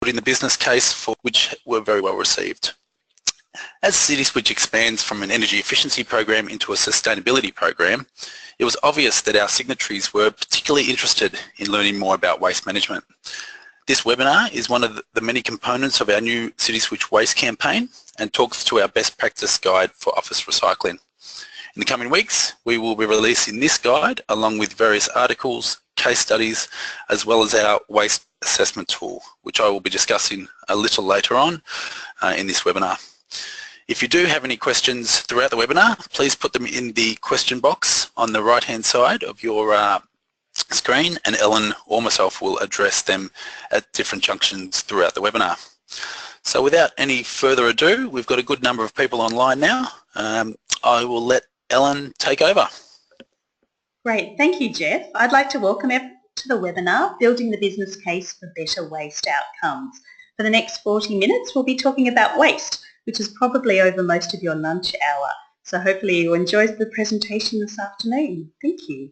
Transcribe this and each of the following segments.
building the business case for which were very well received. As CitySwitch expands from an energy efficiency program into a sustainability program, it was obvious that our signatories were particularly interested in learning more about waste management. This webinar is one of the many components of our new CitySwitch Waste campaign and talks to our best practice guide for office recycling. In the coming weeks, we will be releasing this guide along with various articles, case studies, as well as our waste assessment tool, which I will be discussing a little later on in this webinar. If you do have any questions throughout the webinar, please put them in the question box on the right-hand side of your screen, and Ellen or myself will address them at different junctions throughout the webinar. So without any further ado, we've got a good number of people online now. I will let Ellen take over. Great, thank you, Jeff. I'd like to welcome everyone to the webinar, Building the Business Case for Better Waste Outcomes. For the next 40 minutes, we'll be talking about waste, which is probably over most of your lunch hour. So hopefully you enjoyed the presentation this afternoon. Thank you.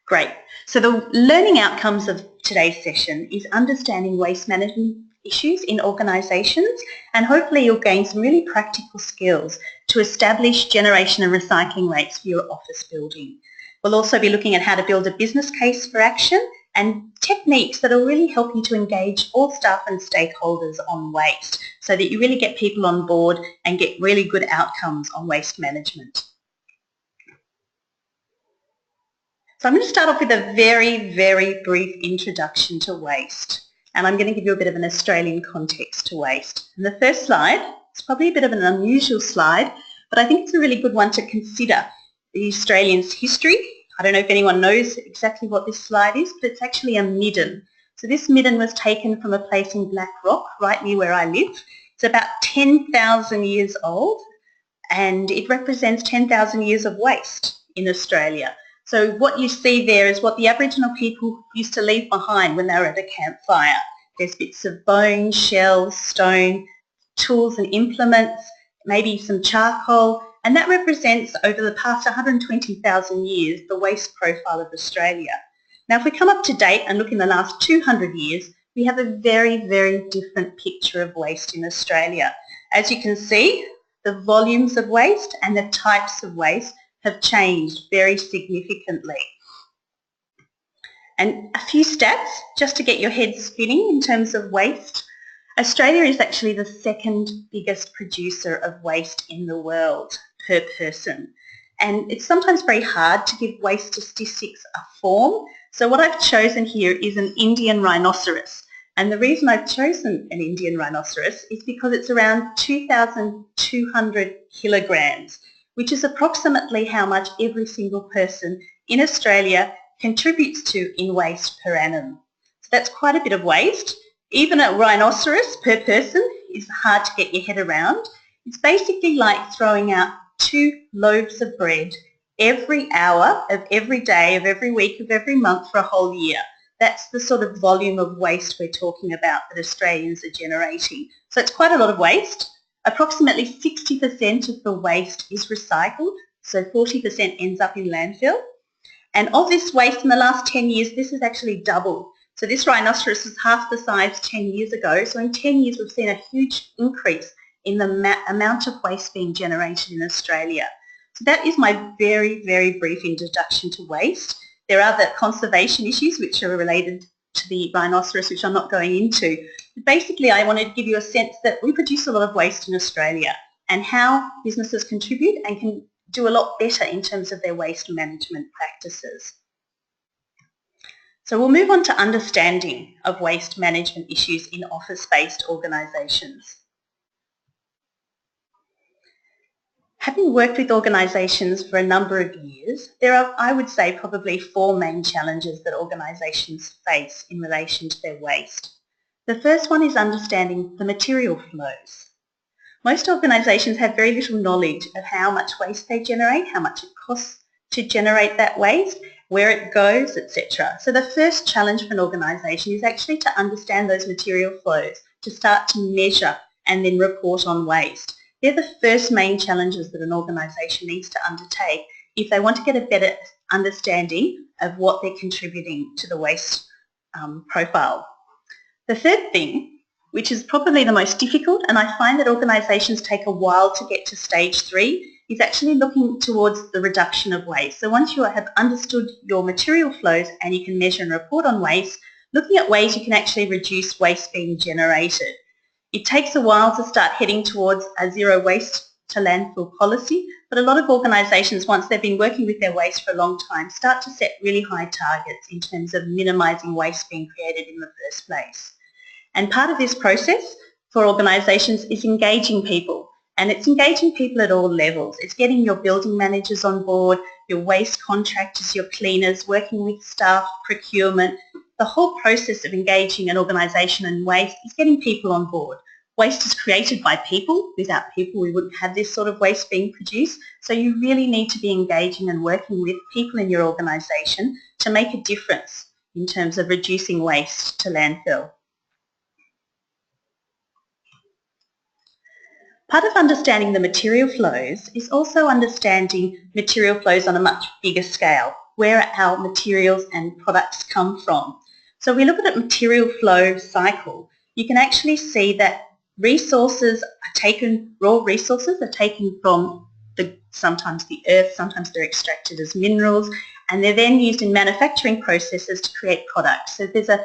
Great. So the learning outcomes of today's session is understanding waste management issues in organisations, and hopefully you'll gain some really practical skills to establish generation and recycling rates for your office building. We'll also be looking at how to build a business case for action and techniques that will really help you to engage all staff and stakeholders on waste so that you really get people on board and get really good outcomes on waste management. So I'm going to start off with a very, very brief introduction to waste, and I'm going to give you a bit of an Australian context to waste. And the first slide, it's probably a bit of an unusual slide, but I think it's a really good one to consider the Australians' history. I don't know if anyone knows exactly what this slide is, but it's actually a midden. So this midden was taken from a place in Black Rock, right near where I live. It's about 10,000 years old, and it represents 10,000 years of waste in Australia. So what you see there is what the Aboriginal people used to leave behind when they were at a campfire. There's bits of bone, shells, stone, tools and implements, maybe some charcoal, and that represents, over the past 120,000 years, the waste profile of Australia. Now, if we come up to date and look in the last 200 years, we have a very, very different picture of waste in Australia. As you can see, the volumes of waste and the types of waste have changed very significantly. And a few stats, just to get your head spinning in terms of waste. Australia is actually the second biggest producer of waste in the world per person. And it's sometimes very hard to give waste statistics a form. So what I've chosen here is an Indian rhinoceros. And the reason I've chosen an Indian rhinoceros is because it's around 2,200 kilograms, which is approximately how much every single person in Australia contributes to in waste per annum. So that's quite a bit of waste. Even a rhinoceros per person is hard to get your head around. It's basically like throwing out 2 loaves of bread every hour of every day of every week of every month for a whole year. That's the sort of volume of waste we're talking about that Australians are generating. So it's quite a lot of waste. Approximately 60% of the waste is recycled, so 40% ends up in landfill. And of this waste in the last 10 years, this has actually doubled. So this rhinoceros was half the size 10 years ago. So in 10 years, we've seen a huge increase in the amount of waste being generated in Australia. So that is my very, very brief introduction to waste. There are the conservation issues which are related to the rhinoceros, which I'm not going into. But basically, I wanted to give you a sense that we produce a lot of waste in Australia and how businesses contribute and can do a lot better in terms of their waste management practices. So we'll move on to understanding of waste management issues in office-based organisations. Having worked with organisations for a number of years, there are, I would say, probably 4 main challenges that organisations face in relation to their waste. The first one is understanding the material flows. Most organisations have very little knowledge of how much waste they generate, how much it costs to generate that waste, where it goes, etc. So the first challenge for an organisation is actually to understand those material flows, to start to measure and then report on waste. They're the first main challenges that an organisation needs to undertake if they want to get a better understanding of what they're contributing to the waste profile. The third thing, which is probably the most difficult, and I find that organisations take a while to get to stage 3, is actually looking towards the reduction of waste. So once you have understood your material flows and you can measure and report on waste, looking at ways you can actually reduce waste being generated. It takes a while to start heading towards a zero waste to landfill policy, but a lot of organisations, once they've been working with their waste for a long time, start to set really high targets in terms of minimising waste being created in the first place. And part of this process for organisations is engaging people. And it's engaging people at all levels. It's getting your building managers on board, your waste contractors, your cleaners, working with staff, procurement. The whole process of engaging an organisation in waste is getting people on board. Waste is created by people. Without people, we wouldn't have this sort of waste being produced. So you really need to be engaging and working with people in your organisation to make a difference in terms of reducing waste to landfill. Part of understanding the material flows is also understanding material flows on a much bigger scale, where our materials and products come from. So if we look at a material flow cycle, you can actually see that resources are taken, raw resources are taken from sometimes the earth, sometimes they're extracted as minerals, and they're then used in manufacturing processes to create products. So there's a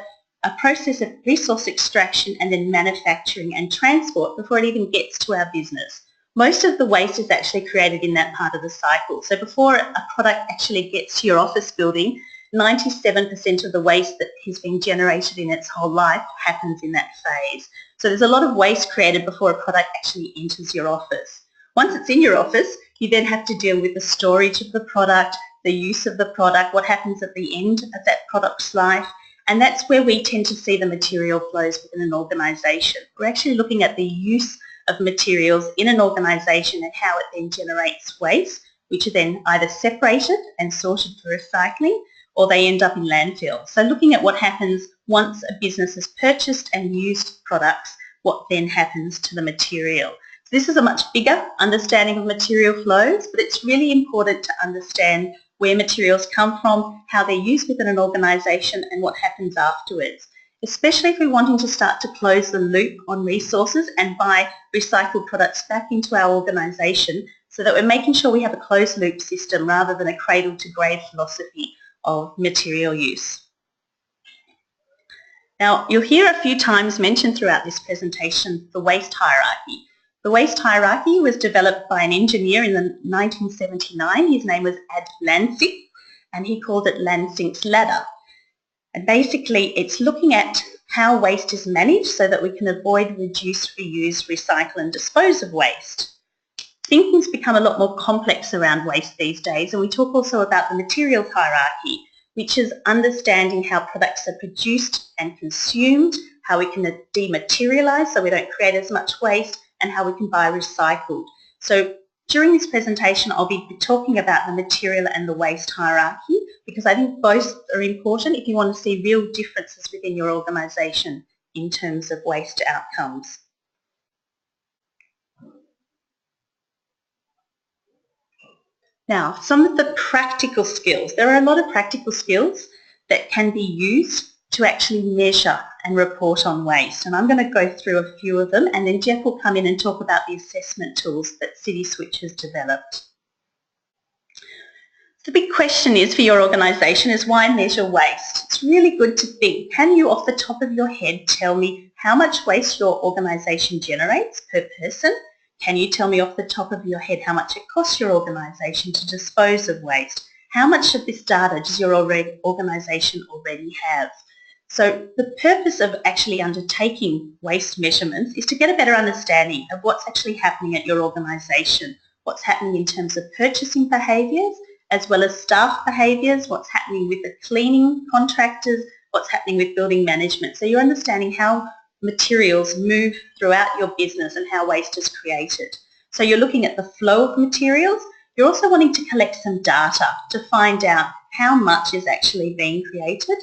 process of resource extraction and then manufacturing and transport before it even gets to our business. Most of the waste is actually created in that part of the cycle. So before a product actually gets to your office building, 97% of the waste that has been generated in its whole life happens in that phase. So there's a lot of waste created before a product actually enters your office. Once it's in your office, you then have to deal with the storage of the product, the use of the product, what happens at the end of that product's life. And that's where we tend to see the material flows within an organisation. We're actually looking at the use of materials in an organisation and how it then generates waste, which are then either separated and sorted for recycling, or they end up in landfill. So looking at what happens once a business has purchased and used products, what then happens to the material. So this is a much bigger understanding of material flows, but it's really important to understand where materials come from, how they're used within an organisation and what happens afterwards, especially if we're wanting to start to close the loop on resources and buy recycled products back into our organisation so that we're making sure we have a closed loop system rather than a cradle to grave philosophy of material use. Now, you'll hear a few times mentioned throughout this presentation the waste hierarchy. The waste hierarchy was developed by an engineer in 1979. His name was Ad Lansing, and he called it Lansing's ladder. And basically, it's looking at how waste is managed so that we can avoid, reduce, reuse, recycle and dispose of waste. Thinking's become a lot more complex around waste these days, and we talk also about the materials hierarchy, which is understanding how products are produced and consumed, how we can dematerialise so we don't create as much waste, and how we can buy recycled. So during this presentation, I'll be talking about the material and the waste hierarchy because I think both are important if you want to see real differences within your organisation in terms of waste outcomes. Now, some of the practical skills. There are a lot of practical skills that can be used to actually measure and report on waste. And I'm going to go through a few of them, and then Jeff will come in and talk about the assessment tools that CitySwitch has developed. The big question is for your organisation is why measure waste? It's really good to think, can you off the top of your head tell me how much waste your organisation generates per person? Can you tell me off the top of your head how much it costs your organisation to dispose of waste? How much of this data does your organisation already have? So the purpose of actually undertaking waste measurements is to get a better understanding of what's actually happening at your organisation, what's happening in terms of purchasing behaviours, as well as staff behaviours, what's happening with the cleaning contractors, what's happening with building management. So you're understanding how materials move throughout your business and how waste is created. So you're looking at the flow of materials. You're also wanting to collect some data to find out how much is actually being created,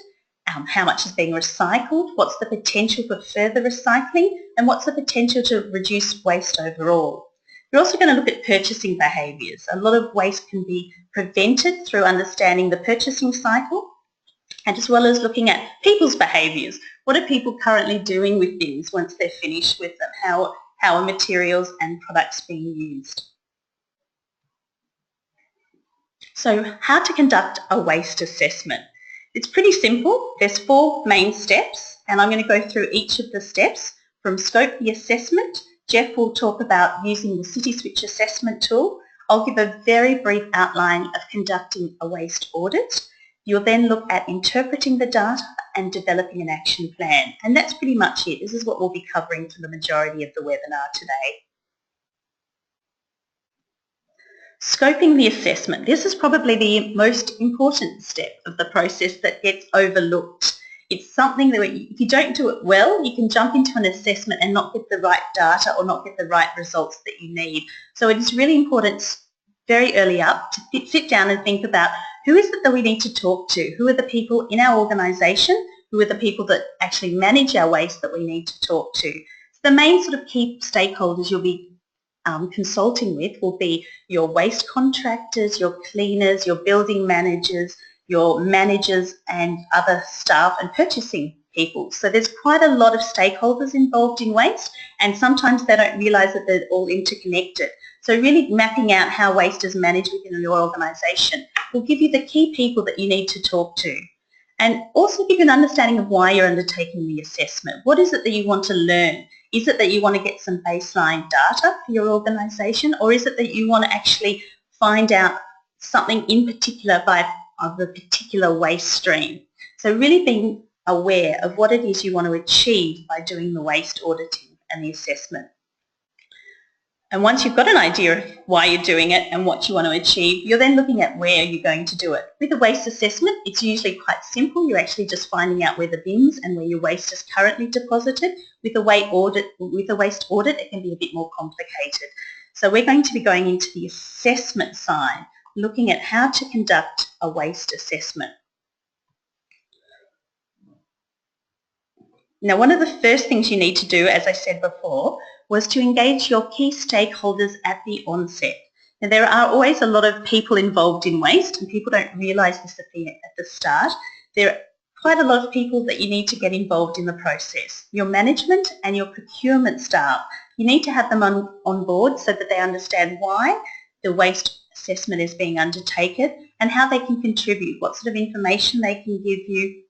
how much is being recycled, what's the potential for further recycling, and what's the potential to reduce waste overall. You're also going to look at purchasing behaviours. A lot of waste can be prevented through understanding the purchasing cycle, and as well as looking at people's behaviours. What are people currently doing with things once they're finished with them? How are materials and products being used? So how to conduct a waste assessment. It's pretty simple. There's 4 main steps, and I'm going to go through each of the steps. From scope the assessment, Jeff will talk about using the CitySwitch assessment tool. I'll give a very brief outline of conducting a waste audit. You'll then look at interpreting the data and developing an action plan. And that's pretty much it. This is what we'll be covering for the majority of the webinar today. Scoping the assessment. This is probably the most important step of the process that gets overlooked. It's something that if you don't do it well, you can jump into an assessment and not get the right data or not get the right results that you need. So it is really important very early up to sit down and think about who is it that we need to talk to? Who are the people in our organisation? Who are the people that actually manage our waste that we need to talk to? So the main sort of key stakeholders you'll be consulting with will be your waste contractors, your cleaners, your building managers, your managers and other staff and purchasing people. So there's quite a lot of stakeholders involved in waste, and sometimes they don't realise that they're all interconnected. So really mapping out how waste is managed within your organisation will give you the key people that you need to talk to, and also give you an understanding of why you're undertaking the assessment. What is it that you want to learn? Is it that you want to get some baseline data for your organisation, or is it that you want to actually find out something in particular of a particular waste stream? So really being aware of what it is you want to achieve by doing the waste auditing and the assessment. And once you've got an idea of why you're doing it and what you want to achieve, you're then looking at where you're going to do it. With a waste assessment, it's usually quite simple. You're actually just finding out where the bins and where your waste is currently deposited. With a waste audit, it can be a bit more complicated. So we're going to be going into the assessment side, looking at how to conduct a waste assessment. Now, one of the first things you need to do, as I said before, was to engage your key stakeholders at the onset. Now, there are always a lot of people involved in waste, and people don't realise this at the start. There are quite a lot of people that you need to get involved in the process. Your management and your procurement staff, you need to have them on board so that they understand why the waste assessment is being undertaken and how they can contribute, what sort of information they can give you,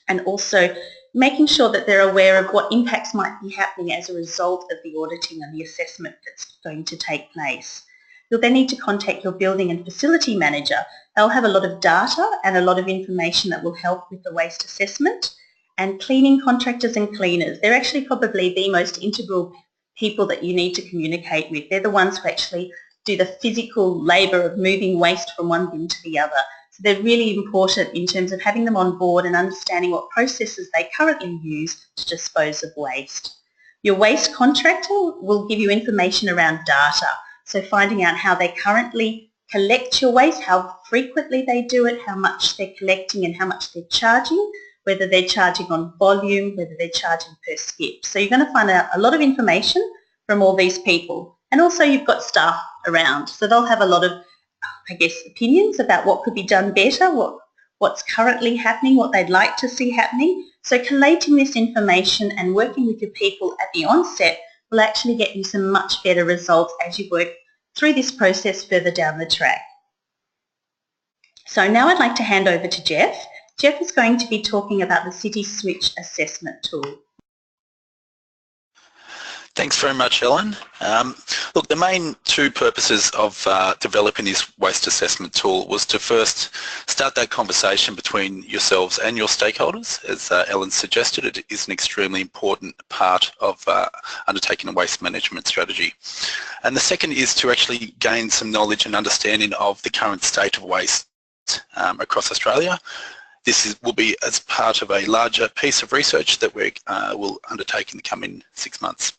and also making sure that they're aware of what impacts might be happening as a result of the auditing and the assessment that's going to take place. You'll then need to contact your building and facility manager. They'll have a lot of data and a lot of information that will help with the waste assessment. And cleaning contractors and cleaners, they're actually probably the most integral people that you need to communicate with. They're the ones who actually do the physical labour of moving waste from one bin to the other. They're really important in terms of having them on board and understanding what processes they currently use to dispose of waste. Your waste contractor will give you information around data, so finding out how they currently collect your waste, how frequently they do it, how much they're collecting and how much they're charging, whether they're charging on volume, whether they're charging per skip. So you're going to find out a lot of information from all these people. And also you've got staff around, so they'll have a lot of opinions about what could be done better, what's currently happening, what they'd like to see happening. So collating this information and working with your people at the onset will actually get you some much better results as you work through this process further down the track. So now I'd like to hand over to Jeff. Jeff is going to be talking about the CitySwitch assessment tool. Thanks very much, Ellen. Look, the main 2 purposes of developing this waste assessment tool was to first start that conversation between yourselves and your stakeholders. As Ellen suggested, it is an extremely important part of undertaking a waste management strategy. And the second is to actually gain some knowledge and understanding of the current state of waste across Australia. This will be as part of a larger piece of research that we will undertake in the coming 6 months.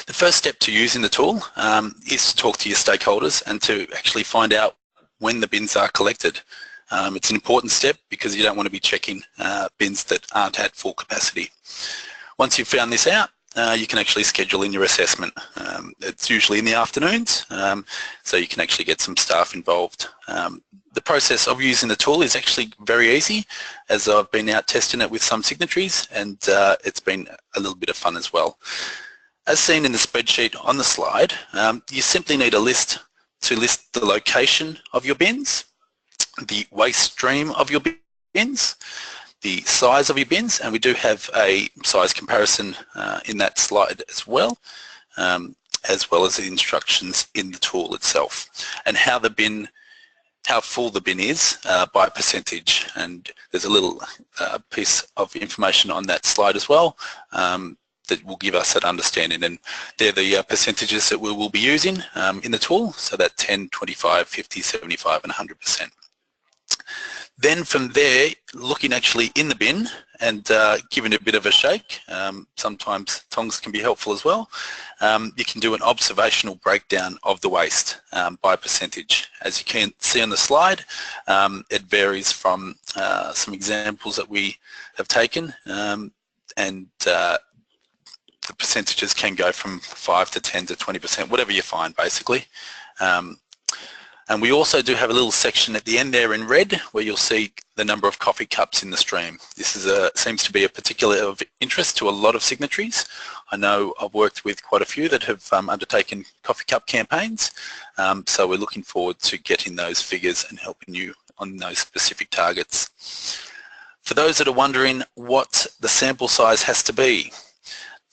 The first step to using the tool is to talk to your stakeholders and to actually find out when the bins are collected. It's an important step because you don't want to be checking bins that aren't at full capacity. Once you've found this out, you can actually schedule in your assessment. It's usually in the afternoons, so you can actually get some staff involved. The process of using the tool is actually very easy, as I've been out testing it with some signatories, and it's been a little bit of fun as well. As seen in the spreadsheet on the slide, you simply need a list to list the location of your bins, the waste stream of your bins, the size of your bins, and we do have a size comparison in that slide as well as the instructions in the tool itself, and how full the bin is by percentage. And there's a little piece of information on that slide as well that will give us that understanding, and they're the percentages that we will be using in the tool, so that 10, 25, 50, 75 and 100%. Then from there, looking actually in the bin and giving it a bit of a shake, sometimes tongs can be helpful as well, you can do an observational breakdown of the waste by percentage. As you can see on the slide, it varies from some examples that we have taken, and the percentages can go from 5 to 10 to 20%, whatever you find basically. And we also do have a little section at the end there in red where you'll see the number of coffee cups in the stream. This is seems to be a particular of interest to a lot of signatories. I know I've worked with quite a few that have undertaken coffee cup campaigns, so we're looking forward to getting those figures and helping you on those specific targets. For those that are wondering what the sample size has to be,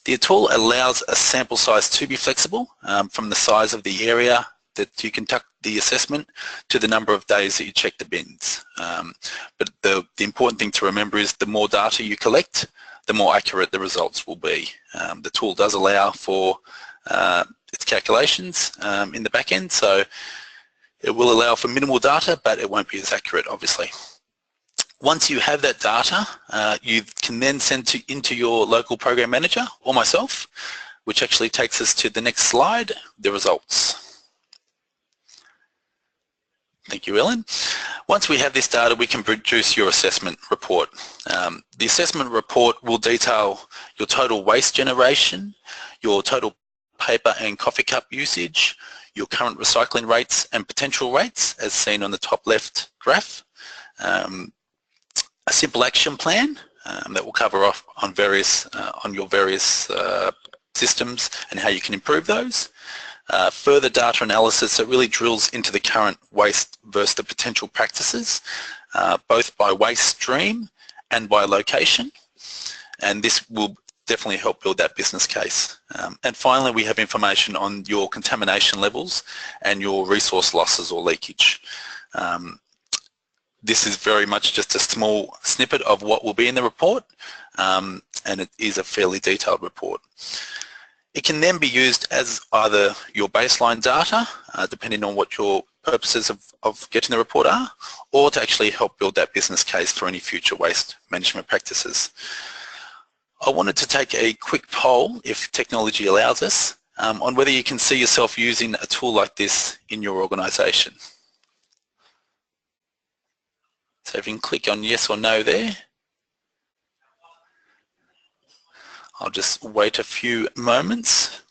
the tool allows a sample size to be flexible from the size of the area that you conduct the assessment to the number of days that you check the bins. But the important thing to remember is the more data you collect, the more accurate the results will be. The tool does allow for its calculations in the back end, so it will allow for minimal data, but it won't be as accurate, obviously. Once you have that data, you can then send into your local program manager or myself, which actually takes us to the next slide, the results. Thank you, Ellen. Once we have this data, we can produce your assessment report. The assessment report will detail your total waste generation, your total paper and coffee cup usage, your current recycling rates and potential rates, as seen on the top left graph, a simple action plan that will cover off on your various systems and how you can improve those. Further data analysis that really drills into the current waste versus the potential practices, both by waste stream and by location, and this will definitely help build that business case. And finally, we have information on your contamination levels and your resource losses or leakage. This is very much just a small snippet of what will be in the report, and it is a fairly detailed report. It can then be used as either your baseline data, depending on what your purposes of getting the report are, or to actually help build that business case for any future waste management practices. I wanted to take a quick poll, if technology allows us, on whether you can see yourself using a tool like this in your organisation. So if you can click on yes or no there. I'll just wait a few moments.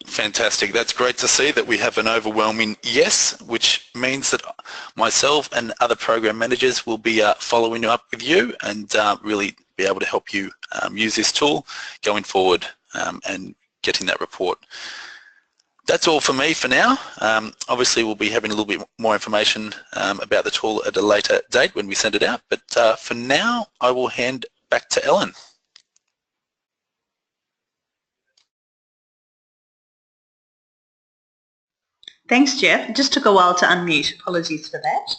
Fantastic. That's great to see that we have an overwhelming yes, which means that myself and other program managers will be following up with you and really be able to help you use this tool going forward and getting that report. That's all for me for now. Obviously, we'll be having a little bit more information about the tool at a later date when we send it out, but for now, I will hand back to Ellen. Thanks, Jeff. It just took a while to unmute. Apologies for that.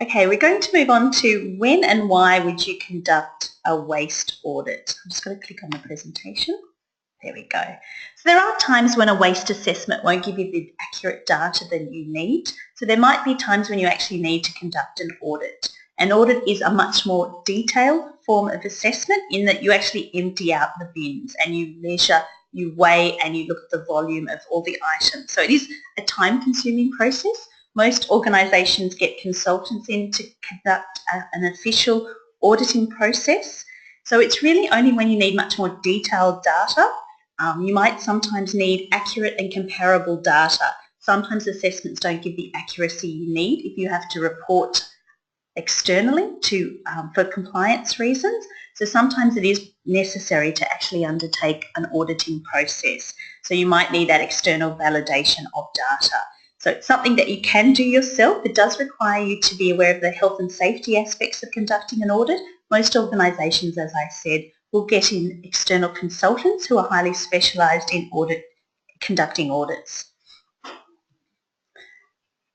Okay, we're going to move on to when and why would you conduct a waste audit. I'm just going to click on the presentation. There we go. So there are times when a waste assessment won't give you the accurate data that you need. So there might be times when you actually need to conduct an audit. An audit is a much more detailed form of assessment in that you actually empty out the bins and you measure, you weigh and you look at the volume of all the items. So it is a time-consuming process, Most organisations get consultants in to conduct an official auditing process. So it's really only when you need much more detailed data. You might sometimes need accurate and comparable data. Sometimes assessments don't give the accuracy you need if you have to report externally for compliance reasons. So sometimes it is necessary to actually undertake an auditing process. So you might need that external validation of data. So it's something that you can do yourself. It does require you to be aware of the health and safety aspects of conducting an audit. Most organisations, as I said, will get in external consultants who are highly specialised in conducting audits.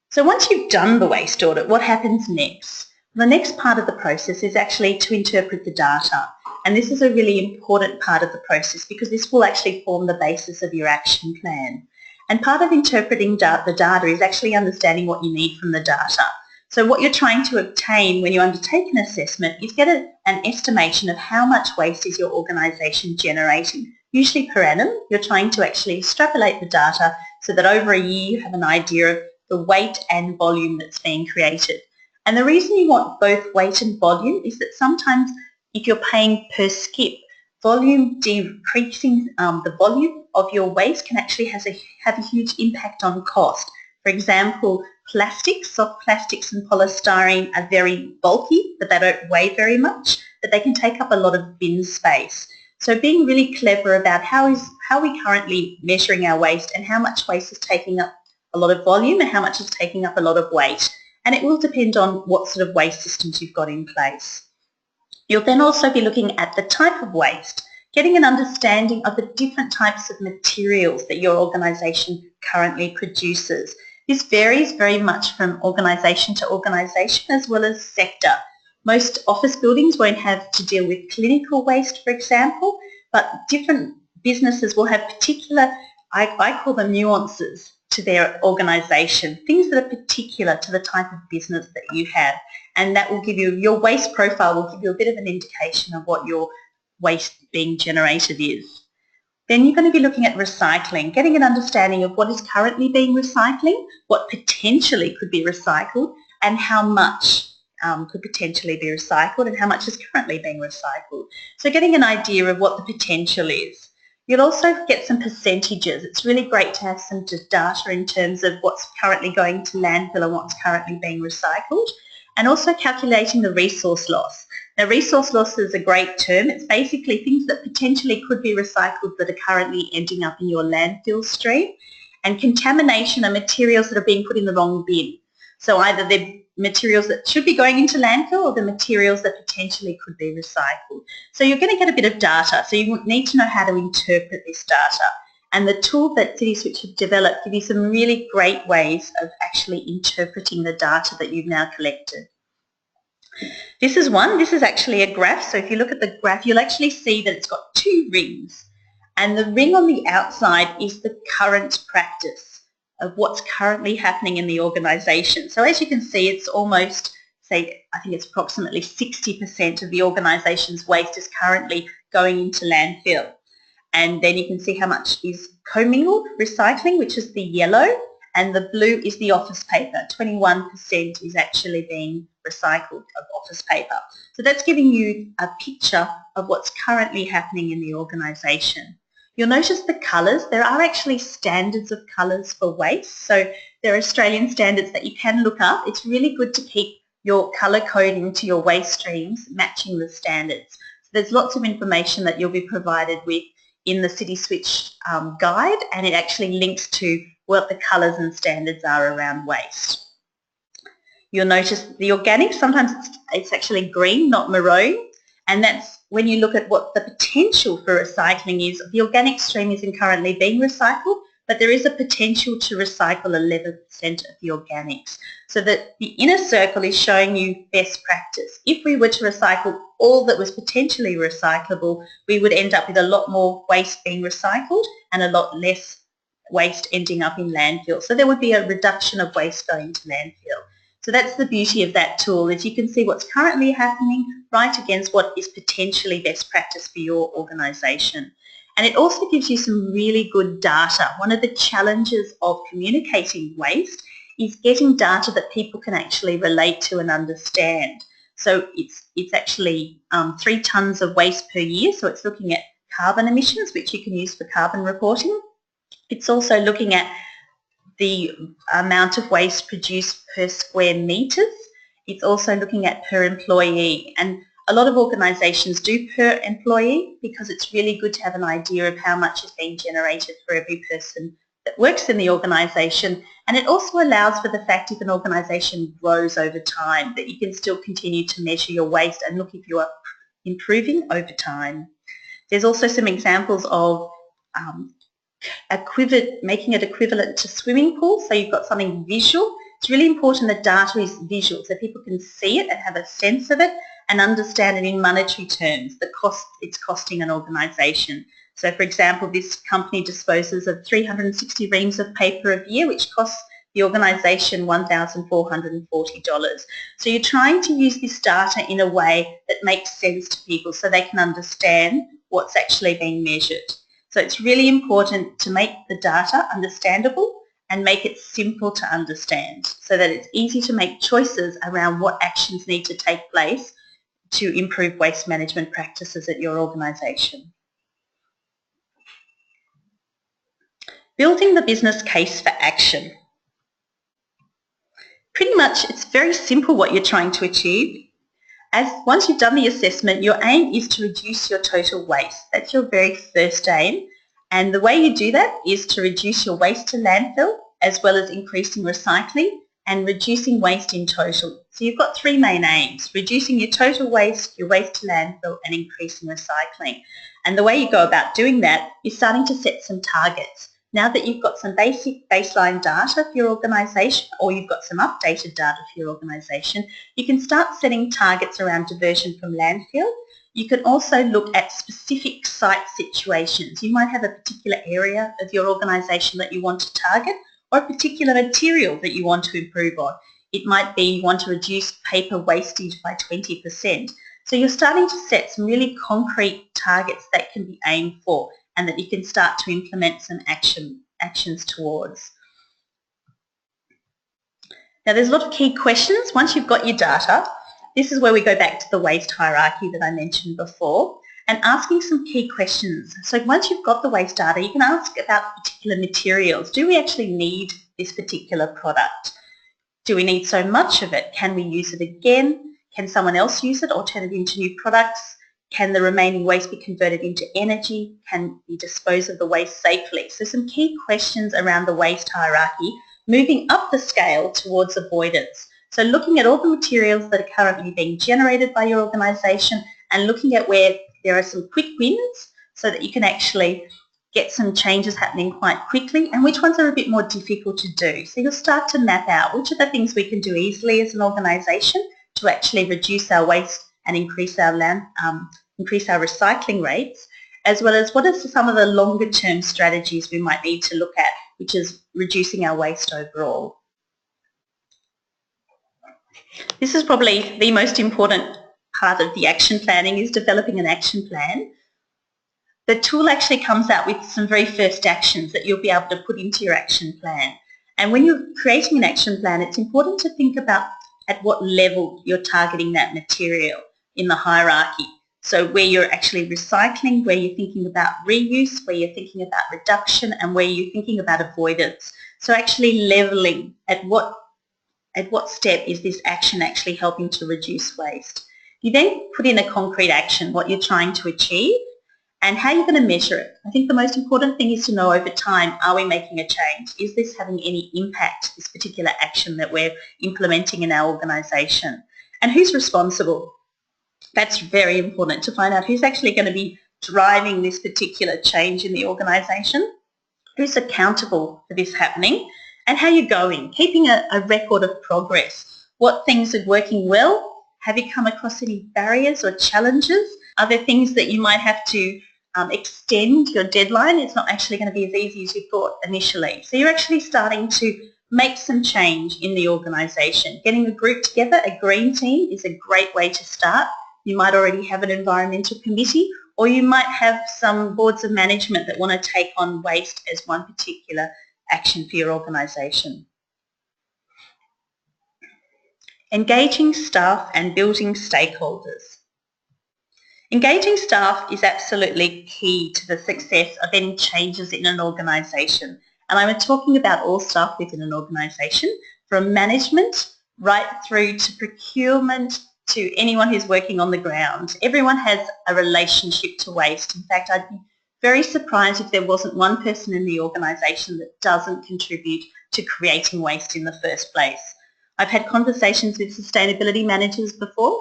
So once you've done the waste audit, what happens next? The next part of the process is actually to interpret the data. And this is a really important part of the process because this will actually form the basis of your action plan. And part of interpreting the data is actually understanding what you need from the data. So what you're trying to obtain when you undertake an assessment is get an estimation of how much waste is your organisation generating. Usually per annum, you're trying to actually extrapolate the data so that over a year you have an idea of the weight and volume that's being created. And the reason you want both weight and volume is that sometimes if you're paying per skip, volume decreasing the volume of your waste can actually have a huge impact on cost. For example, plastics, soft plastics and polystyrene are very bulky, but they don't weigh very much, but they can take up a lot of bin space. So being really clever about how we currently measuring our waste and how much waste is taking up a lot of volume and how much is taking up a lot of weight. And it will depend on what sort of waste systems you've got in place. You'll then also be looking at the type of waste, getting an understanding of the different types of materials that your organisation currently produces. This varies very much from organisation to organisation as well as sector. Most office buildings won't have to deal with clinical waste, for example, but different businesses will have particular, I call them nuances to their organisation, things that are particular to the type of business that you have, and that will give you, your waste profile will give you a bit of an indication of what your waste being generated is. Then you're going to be looking at recycling, getting an understanding of what is currently being recycling, what potentially could be recycled, and how much could potentially be recycled and how much is currently being recycled. So getting an idea of what the potential is. You'll also get some percentages. It's really great to have some data in terms of what's currently going to landfill and what's currently being recycled, and also calculating the resource loss. Now, resource loss is a great term. It's basically things that potentially could be recycled that are currently ending up in your landfill stream, and contamination are materials that are being put in the wrong bin. So either they're materials that should be going into landfill or the materials that potentially could be recycled. So you're going to get a bit of data, so you need to know how to interpret this data. And the tool that CitySwitch have developed give you some really great ways of actually interpreting the data that you've now collected. This is actually a graph. So if you look at the graph, you'll actually see that it's got two rings. And the ring on the outside is the current practice of what's currently happening in the organisation. So as you can see, it's almost, say, I think it's approximately 60% of the organisation's waste is currently going into landfill. And then you can see how much is commingled recycling, which is the yellow, and the blue is the office paper. 21% is actually being recycled of office paper. So that's giving you a picture of what's currently happening in the organisation. You'll notice the colours. There are actually standards of colours for waste. So there are Australian standards that you can look up. It's really good to keep your colour coding to your waste streams matching the standards. So there's lots of information that you'll be provided with in the CitySwitch guide, and it actually links to what the colours and standards are around waste. You'll notice the organic, sometimes it's actually green, not maroon, and that's when you look at what the potential for recycling is. The organic stream isn't currently being recycled, but there is a potential to recycle 11% of the organics. So that the inner circle is showing you best practice. If we were to recycle all that was potentially recyclable, we would end up with a lot more waste being recycled and a lot less waste ending up in landfill. So there would be a reduction of waste going to landfill. So that's the beauty of that tool, is you can see what's currently happening right against what is potentially best practice for your organisation. And it also gives you some really good data. One of the challenges of communicating waste is getting data that people can actually relate to and understand. So it's actually 3 tonnes of waste per year, so it's looking at carbon emissions, which you can use for carbon reporting. It's also looking at the amount of waste produced per square metres. It's also looking at per employee, and a lot of organisations do per employee because it's really good to have an idea of how much is being generated for every person that works in the organisation, and it also allows for the fact if an organisation grows over time that you can still continue to measure your waste and look if you are improving over time. There's also some examples of making it equivalent to swimming pools, so you've got something visual. It's really important that data is visual so people can see it and have a sense of it and understand it in monetary terms, the cost it's costing an organisation. So for example, this company disposes of 360 reams of paper a year, which costs the organisation $1,440. So you're trying to use this data in a way that makes sense to people so they can understand what's actually being measured. So it's really important to make the data understandable and make it simple to understand so that it's easy to make choices around what actions need to take place to improve waste management practices at your organisation. Building the business case for action. Pretty much it's very simple what you're trying to achieve. Once you've done the assessment, your aim is to reduce your total waste. That's your very first aim. And the way you do that is to reduce your waste to landfill as well as increasing recycling and reducing waste in total. So you've got 3 main aims: reducing your total waste, your waste to landfill and increasing recycling. And the way you go about doing that is starting to set some targets. Now that you've got some basic baseline data for your organisation, or you've got some updated data for your organisation, you can start setting targets around diversion from landfill. You can also look at specific site situations. You might have a particular area of your organisation that you want to target, or a particular material that you want to improve on. It might be you want to reduce paper wastage by 20%. So you're starting to set some really concrete targets that can be aimed for and that you can start to implement some actions towards. Now there's a lot of key questions. Once you've got your data, this is where we go back to the waste hierarchy that I mentioned before and asking some key questions. So once you've got the waste data, you can ask about particular materials. Do we actually need this particular product? Do we need so much of it? Can we use it again? Can someone else use it or turn it into new products? Can the remaining waste be converted into energy? Can we dispose of the waste safely? So some key questions around the waste hierarchy, moving up the scale towards avoidance. So looking at all the materials that are currently being generated by your organisation and looking at where there are some quick wins so that you can actually get some changes happening quite quickly and which ones are a bit more difficult to do. So you'll start to map out which are the things we can do easily as an organisation to actually reduce our waste and increase our recycling rates, as well as what are some of the longer term strategies we might need to look at, which is reducing our waste overall. This is probably the most important part of the action planning, is developing an action plan. The tool actually comes out with some very first actions that you'll be able to put into your action plan. And when you're creating an action plan, it's important to think about at what level you're targeting that material in the hierarchy. So where you're actually recycling, where you're thinking about reuse, where you're thinking about reduction, and where you're thinking about avoidance. So actually leveling at what step is this action actually helping to reduce waste. You then put in a concrete action, what you're trying to achieve, and how you're going to measure it. I think the most important thing is to know over time, are we making a change? Is this having any impact, this particular action that we're implementing in our organisation? And who's responsible? That's very important to find out who's actually going to be driving this particular change in the organisation, who's accountable for this happening, and how you're going, keeping a record of progress. What things are working well? Have you come across any barriers or challenges? Are there things that you might have to extend your deadline? It's not actually going to be as easy as you thought initially. So you're actually starting to make some change in the organisation. Getting the group together, a green team, is a great way to start. You might already have an environmental committee, or you might have some boards of management that want to take on waste as one particular action for your organisation. Engaging staff and building stakeholders. Engaging staff is absolutely key to the success of any changes in an organisation. And I'm talking about all staff within an organisation, from management right through to procurement to anyone who's working on the ground. Everyone has a relationship to waste. In fact, I'd be very surprised if there wasn't one person in the organisation that doesn't contribute to creating waste in the first place. I've had conversations with sustainability managers before,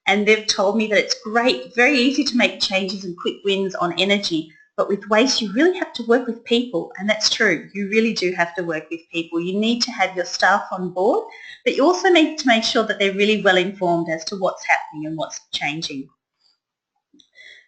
and they've told me that it's great, very easy to make changes and quick wins on energy, but with waste you really have to work with people, and that's true. You really do have to work with people. You need to have your staff on board, but you also need to make sure that they're really well informed as to what's happening and what's changing.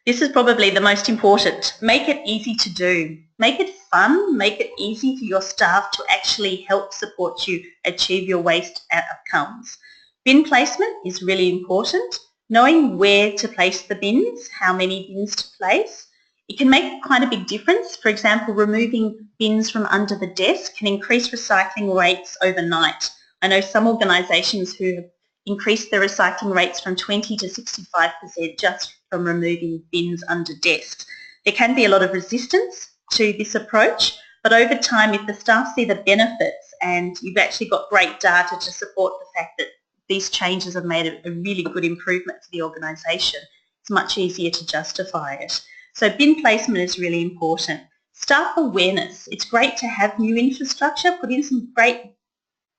This is probably the most important. Make it easy to do. Make it fun. Make it easy for your staff to actually help support you achieve your waste outcomes. Bin placement is really important. Knowing where to place the bins, how many bins to place. It can make quite a big difference. For example, removing bins from under the desk can increase recycling rates overnight. I know some organisations who have increased their recycling rates from 20 to 65% just from removing bins under desks. There can be a lot of resistance to this approach, but over time, if the staff see the benefits and you've actually got great data to support the fact that these changes have made a really good improvement for the organisation, it's much easier to justify it. So bin placement is really important. Staff awareness. It's great to have new infrastructure, put in some great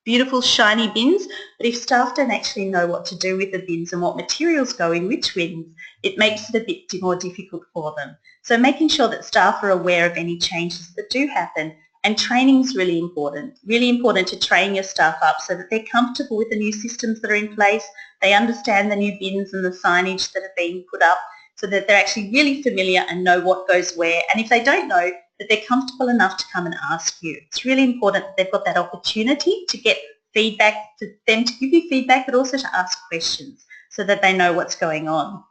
beautiful shiny bins, but if staff don't actually know what to do with the bins and what materials go in which bins, it makes it a bit more difficult for them. So making sure that staff are aware of any changes that do happen, and training is really important. Really important to train your staff up so that they're comfortable with the new systems that are in place, they understand the new bins and the signage that are being put up, so that they're actually really familiar and know what goes where, and if they don't know, that they're comfortable enough to come and ask you. It's really important that they've got that opportunity to get feedback, for them to give you feedback, but also to ask questions so that they know what's going on.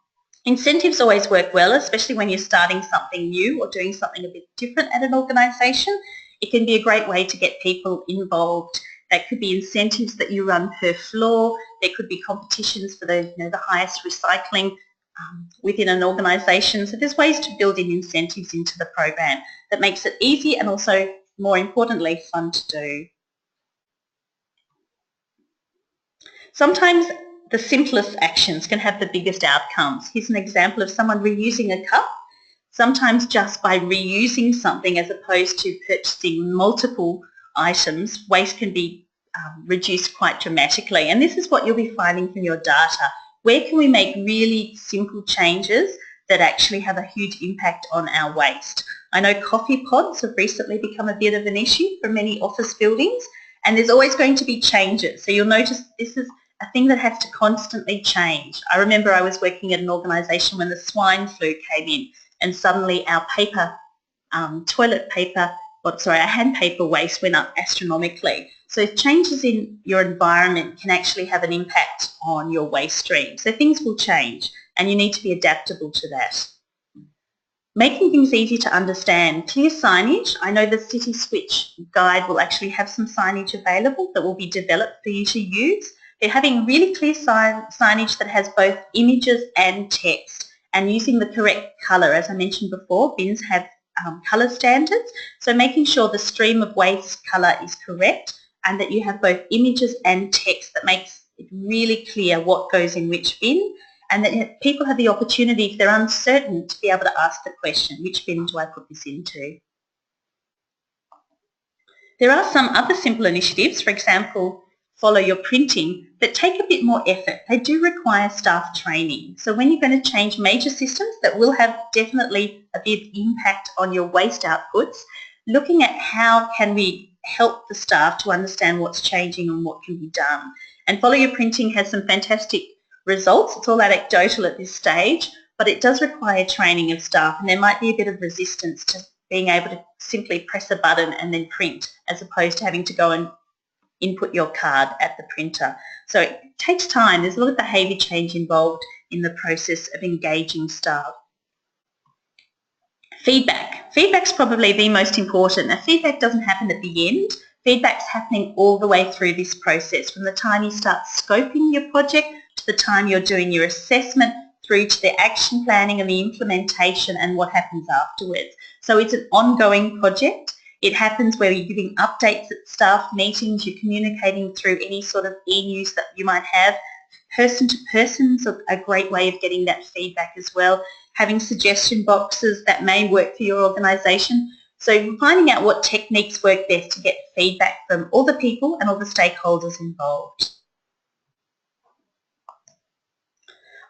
Incentives always work well, especially when you're starting something new or doing something a bit different at an organisation. It can be a great way to get people involved. That could be incentives that you run per floor. There could be competitions for the highest recycling within an organisation. So there's ways to build in incentives into the program that makes it easy and also, more importantly, fun to do. Sometimes the simplest actions can have the biggest outcomes. Here's an example of someone reusing a cup. Sometimes just by reusing something as opposed to purchasing multiple items, waste can be reduced quite dramatically. And this is what you'll be finding from your data. Where can we make really simple changes that actually have a huge impact on our waste? I know coffee pods have recently become a bit of an issue for many office buildings, and there's always going to be changes. So you'll notice this is a thing that has to constantly change. I remember I was working at an organisation when the swine flu came in, and suddenly our paper, our hand paper waste went up astronomically. So changes in your environment can actually have an impact on your waste stream. So things will change and you need to be adaptable to that. Making things easy to understand. Clear signage. I know the CitySwitch guide will actually have some signage available that will be developed for you to use. They're having really clear signage that has both images and text, and using the correct colour. As I mentioned before, bins have colour standards, so making sure the stream of waste colour is correct and that you have both images and text that makes it really clear what goes in which bin, and that people have the opportunity, if they're uncertain, to be able to ask the question, which bin do I put this into? There are some other simple initiatives, for example, follow your printing, that take a bit more effort. They do require staff training. So when you're going to change major systems that will have definitely a big impact on your waste outputs, looking at how can we help the staff to understand what's changing and what can be done. And Follow Your Printing has some fantastic results. It's all anecdotal at this stage, but it does require training of staff, and there might be a bit of resistance to being able to simply press a button and then print, as opposed to having to go and input your card at the printer. So it takes time. There's a lot of behaviour change involved in the process of engaging staff. Feedback. Feedback's probably the most important. Now, feedback doesn't happen at the end. Feedback's happening all the way through this process, from the time you start scoping your project to the time you're doing your assessment, through to the action planning and the implementation and what happens afterwards. So it's an ongoing project. It happens where you're giving updates at staff meetings, you're communicating through any sort of e-news that you might have. Person to person is a great way of getting that feedback as well. Having suggestion boxes that may work for your organisation. So finding out what techniques work best to get feedback from all the people and all the stakeholders involved.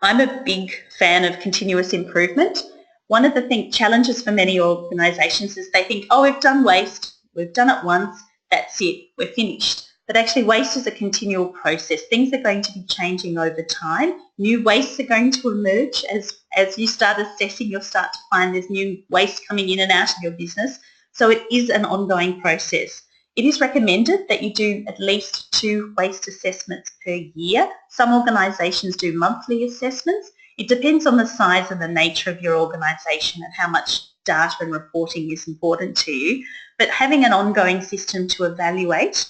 I'm a big fan of continuous improvement. One of the challenges for many organisations is they think, oh, we've done waste, we've done it once, that's it, we're finished. But actually waste is a continual process. Things are going to be changing over time. New wastes are going to emerge as you start assessing, you'll start to find there's new waste coming in and out of your business. So it is an ongoing process. It is recommended that you do at least 2 waste assessments per year. Some organisations do monthly assessments. It depends on the size and the nature of your organisation and how much data and reporting is important to you. But having an ongoing system to evaluate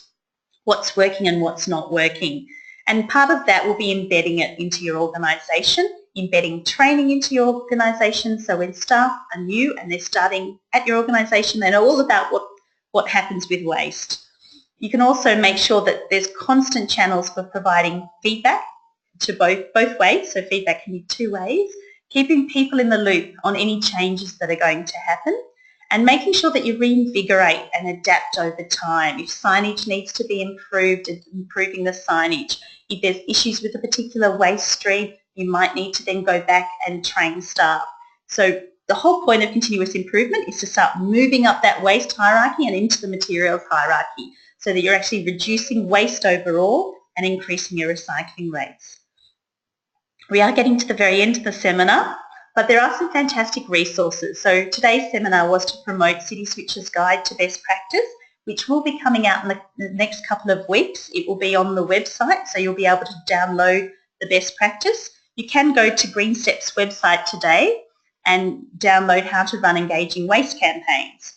what's working and what's not working. And part of that will be embedding it into your organisation, embedding training into your organisation, so when staff are new and they're starting at your organisation, they know all about what happens with waste. You can also make sure that there's constant channels for providing feedback to both ways, so feedback can be 2 ways, keeping people in the loop on any changes that are going to happen, and making sure that you reinvigorate and adapt over time. If signage needs to be improved, improving the signage. If there's issues with a particular waste stream, you might need to then go back and train staff. So the whole point of continuous improvement is to start moving up that waste hierarchy and into the materials hierarchy so that you're actually reducing waste overall and increasing your recycling rates. We are getting to the very end of the seminar, but there are some fantastic resources. So today's seminar was to promote CitySwitch's Guide to Best Practice, which will be coming out in the next couple of weeks. It will be on the website, so you'll be able to download the best practice. You can go to Green Step's website today and download how to run engaging waste campaigns.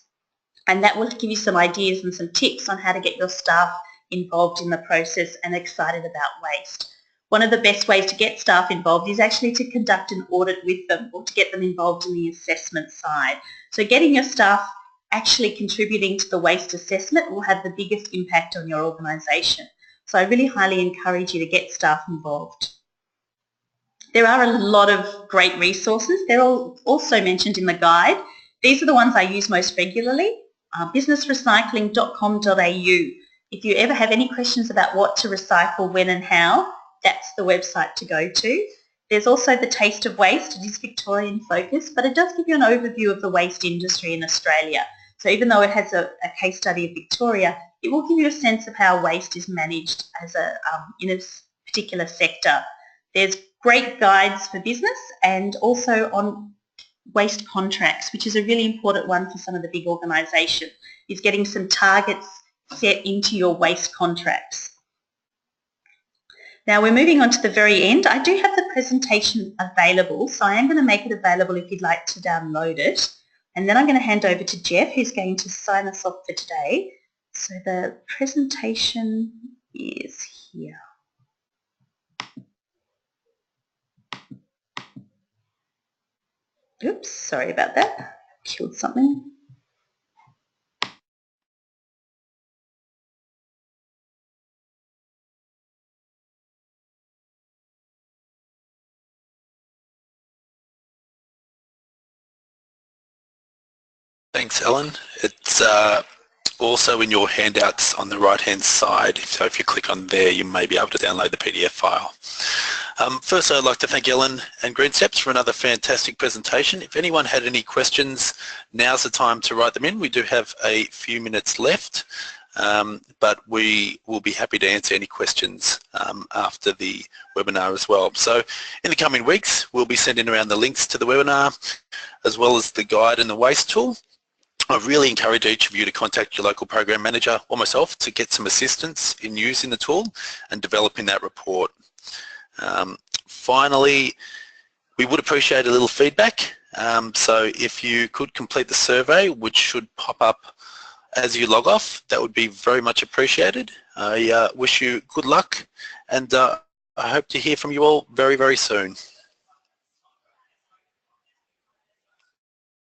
And that will give you some ideas and some tips on how to get your staff involved in the process and excited about waste. One of the best ways to get staff involved is actually to conduct an audit with them or to get them involved in the assessment side. So getting your staff actually contributing to the waste assessment will have the biggest impact on your organisation. So I really highly encourage you to get staff involved. There are a lot of great resources. They're all also mentioned in the guide. These are the ones I use most regularly. businessrecycling.com.au. If you ever have any questions about what to recycle, when and how, that's the website to go to. There's also the Taste of Waste. It is Victorian focused, but it does give you an overview of the waste industry in Australia. So even though it has a case study of Victoria, it will give you a sense of how waste is managed as in a particular sector. There's great guides for business and also on waste contracts, which is a really important one for some of the big organisations, is getting some targets set into your waste contracts. Now we're moving on to the very end. I do have the presentation available, so I am going to make it available if you'd like to download it. And then I'm going to hand over to Jeff, who's going to sign us off for today. So the presentation is here. Oops, sorry about that. Killed something. Thanks, Ellen. It's also in your handouts on the right-hand side. So if you click on there, you may be able to download the PDF file. First, I'd like to thank Ellen and Green Steps for another fantastic presentation. If anyone had any questions, now's the time to write them in. We do have a few minutes left, but we will be happy to answer any questions after the webinar as well. So in the coming weeks, we'll be sending around the links to the webinar as well as the guide and the waste tool. I really encourage each of you to contact your local program manager or myself to get some assistance in using the tool and developing that report. Finally, we would appreciate a little feedback. So if you could complete the survey, which should pop up as you log off, that would be very much appreciated. I wish you good luck, and I hope to hear from you all very, very soon.